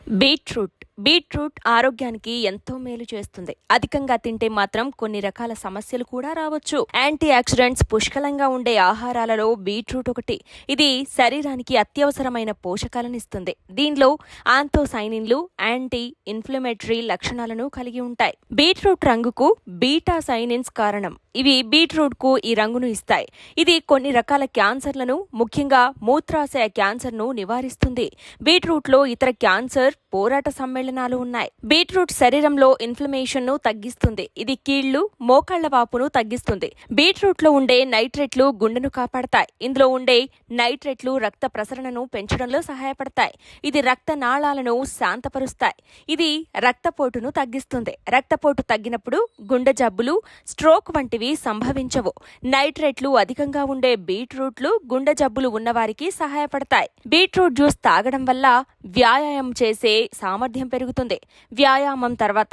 Beetroot ఆరోగ్యానికి ఎంతో మేలు చేస్తుంది. అధికంగా తింటే మాత్రం కొన్ని రకాల సమస్యలు కూడా రావచ్చు. యాంటీ ఆక్సిడెంట్స్ పుష్కలంగా ఉండే ఆహారాలలో బీట్రూట్ ఒకటి. ఇది శరీరానికి అత్యవసరమైన పోషకాలను ఇస్తుంది. దీనిలో ఆంథోసైనిన్లు, యాంటీ ఇన్ఫ్లమేటరీ లక్షణాలను కలిగి ఉంటాయి. బీట్రూట్ రంగుకు బీటా సైనిన్స్ కారణం. ఇవి బీట్రూట్ కు ఈ రంగును ఇస్తాయి. ఇది కొన్ని రకాల క్యాన్సర్లను, ముఖ్యంగా మూత్రాశయ క్యాన్సర్ను నివారిస్తుంది. బీట్రూట్ లో ఇతర క్యాన్సర్ పోరాట సమ్మేళనాలు ఉన్నాయి. బీట్రూట్ శరీరంలో ఇన్ఫ్లమేషన్ ను తగ్గిస్తుంది. ఇది కీళ్లు, మోకాళ్ల వాపును తగ్గిస్తుంది. బీట్రూట్ లో ఉండే నైట్రేట్లు గుండెను కాపాడతాయి. ఇందులో ఉండే నైట్రేట్లు రక్త ప్రసరణను పెంచడంలో సహాయపడతాయి. ఇది రక్త నాళాలను శాంతపరుస్తాయి. ఇది రక్తపోటును తగ్గిస్తుంది. రక్తపోటు తగ్గినప్పుడు గుండె జబ్బులు, స్ట్రోక్ వంటివి సంభవించవు. నైట్రేట్లు అధికంగా ఉండే బీట్రూట్లు గుండె జబ్బులు ఉన్నవారికి సహాయపడతాయి. బీట్రూట్ జ్యూస్ తాగడం వల్ల వ్యాయామం చేసే సామర్థ్యం పెరుగుతుంది. వ్యాయామం తర్వాత